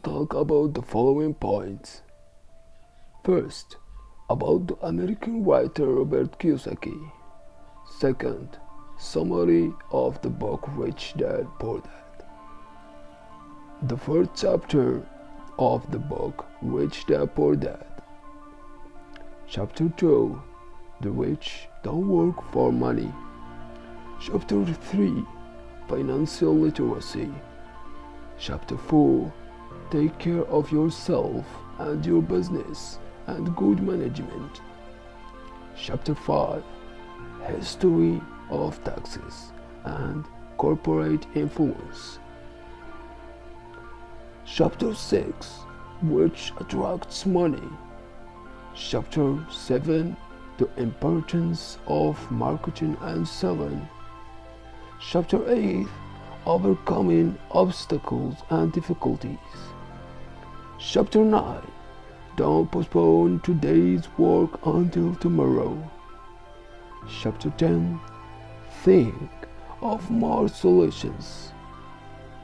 talk about the following points. First, about the American writer Robert Kiyosaki. Second, summary of the book Rich Dad Poor Dad. The first chapter of the book Rich Dad Poor Dad. Chapter 2, The Rich Don't Work for Money. Chapter 3, Financial Literacy. Chapter 4, Take care of yourself and your business and good management. Chapter 5, History of Taxes and Corporate Influence. Chapter 6, Which Attracts Money. Chapter 7, The Importance of Marketing and Selling. Chapter 8, Overcoming Obstacles and Difficulties. Chapter 9, Don't postpone today's work until tomorrow. Chapter 10, Think of more solutions.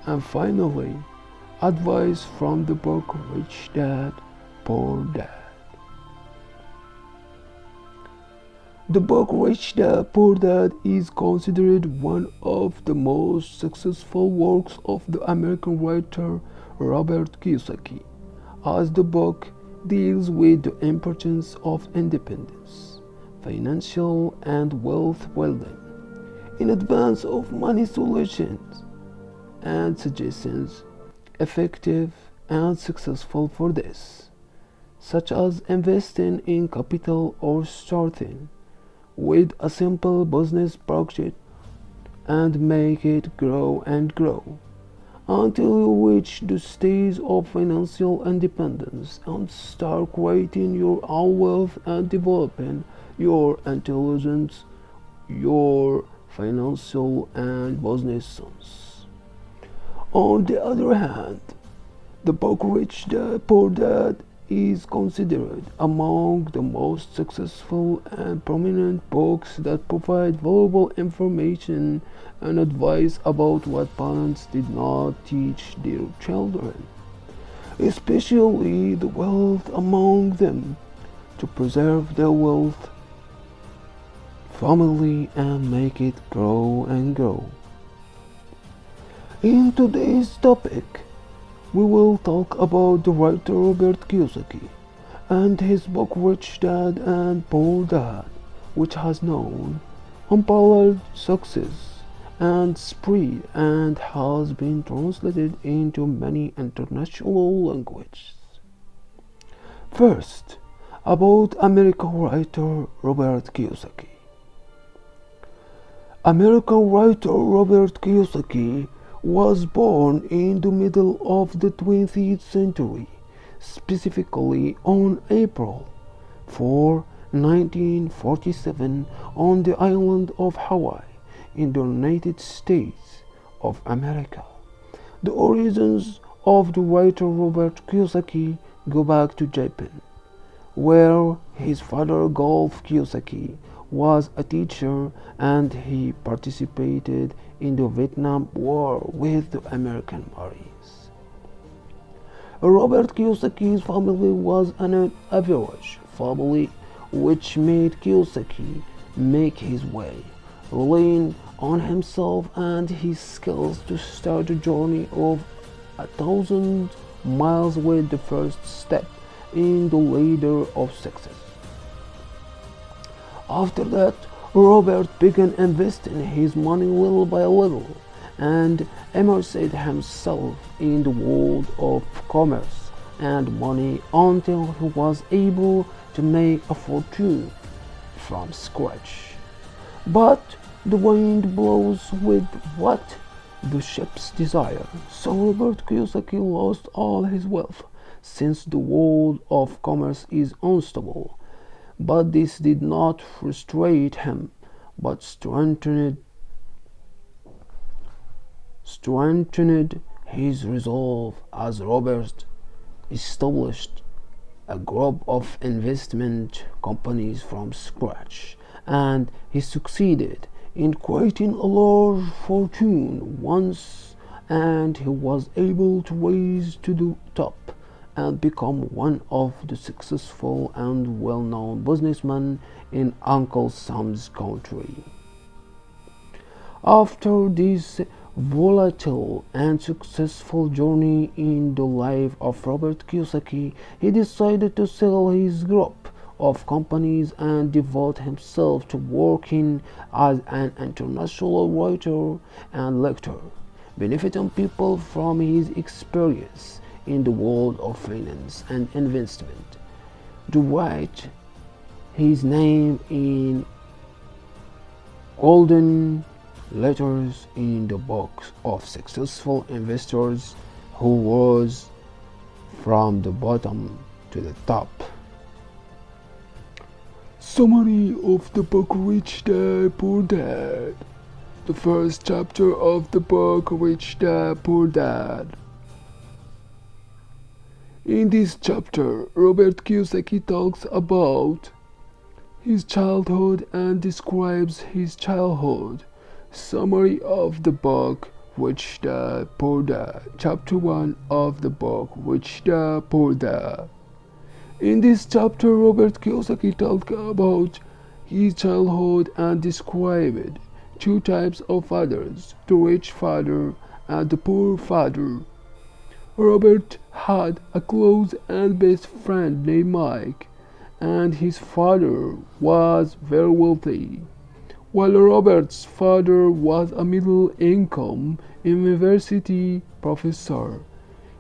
And finally, advice from the book Rich Dad, Poor Dad. The book Rich Dad Poor Dad is considered one of the most successful works of the American writer Robert Kiyosaki, as the book deals with the importance of independence, financial and wealth building, in advance of money solutions, and suggestions effective and successful for this, such as investing in capital or starting with a simple business project and make it grow and grow until you reach the stage of financial independence and start creating your own wealth and developing your intelligence, your financial and business sons. On the other hand, the book Rich Dad Poor Dad is considered among the most successful and prominent books that provide valuable information and advice about what parents did not teach their children, especially the wealth among them, to preserve their wealth, family, and make it grow and grow. In today's topic, we will talk about the writer Robert Kiyosaki and his book Rich Dad and Poor Dad, which has known unparalleled success and spread and has been translated into many international languages. First, about American writer Robert Kiyosaki. American writer Robert Kiyosaki was born in the middle of the 20th century, specifically on April 4, 1947, on the island of Hawaii in the United States of America. The origins of the writer Robert Kiyosaki go back to Japan, where his father Golf Kiyosaki was a teacher and he participated in the Vietnam War with the American Marines. Robert Kiyosaki's family was an average family, which made Kiyosaki make his way, relying on himself and his skills to start a journey of 1,000 miles with the first step in the ladder of success. After that, Robert began investing his money little by little and immersed himself in the world of commerce and money until he was able to make a fortune from scratch. But the wind blows with what the ships desire, so Robert Kiyosaki lost all his wealth, since the world of commerce is unstable. But this did not frustrate him, but strengthened his resolve, as Robert established a group of investment companies from scratch, and he succeeded in creating a large fortune once and he was able to rise to the top and become one of the successful and well-known businessmen in Uncle Sam's country. After this volatile and successful journey in the life of Robert Kiyosaki, he decided to sell his group of companies and devote himself to working as an international writer and lecturer, benefiting people from his experience in the world of finance and investment. To write his name in golden letters in the books of successful investors who rose from the bottom to the top. Summary of the book Rich Dad Poor Dad. The first chapter of the book Rich Dad Poor Dad. In this chapter, Robert Kiyosaki talks about his childhood and describes his childhood. Summary of the book Rich Dad Poor Dad. Chapter 1 of the book Rich Dad Poor Dad. In this chapter, Robert Kiyosaki talked about his childhood and described two types of fathers, the rich father and the poor father. Robert had a close and best friend named Mike, and his father was very wealthy, while Robert's father was a middle-income university professor.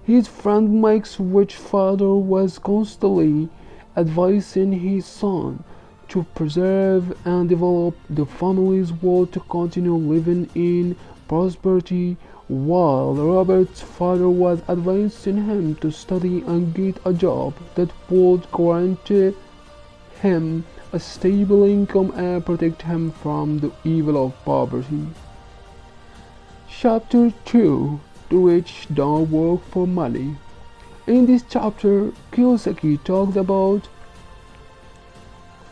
His friend Mike's rich father was constantly advising his son to preserve and develop the family's wealth to continue living in prosperity, while Robert's father was advising him to study and get a job that would guarantee him a stable income and protect him from the evil of poverty. Chapter 2. The rich don't work for money. In this chapter, Kiyosaki talked about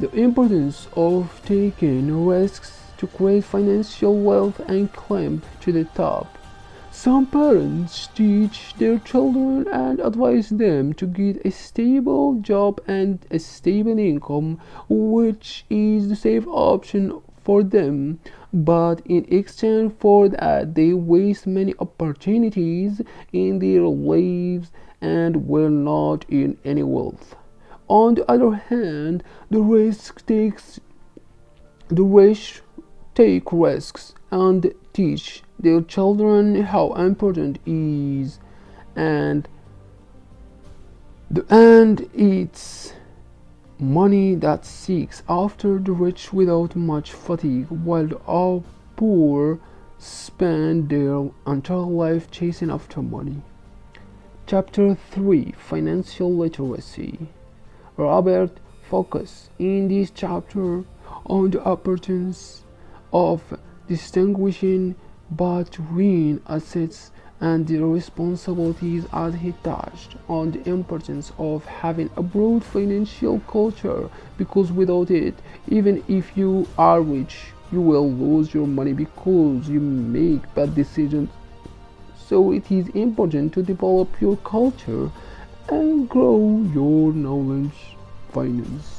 the importance of taking risks to create financial wealth and climb to the top. Some parents teach their children and advise them to get a stable job and a stable income, which is the safe option for them, but in exchange for that they waste many opportunities in their lives and will not earn any wealth. On the other hand, the rich take risks and teach their children how important is and it's money that seeks after the rich without much fatigue, while the poor spend their entire life chasing after money. Chapter 3. Financial Literacy. Robert focused in this chapter on the importance of distinguishing between assets and the responsibilities, as he touched on the importance of having a broad financial culture, because without it, even if you are rich, you will lose your money because you make bad decisions. So it is important to develop your culture and grow your knowledge finance.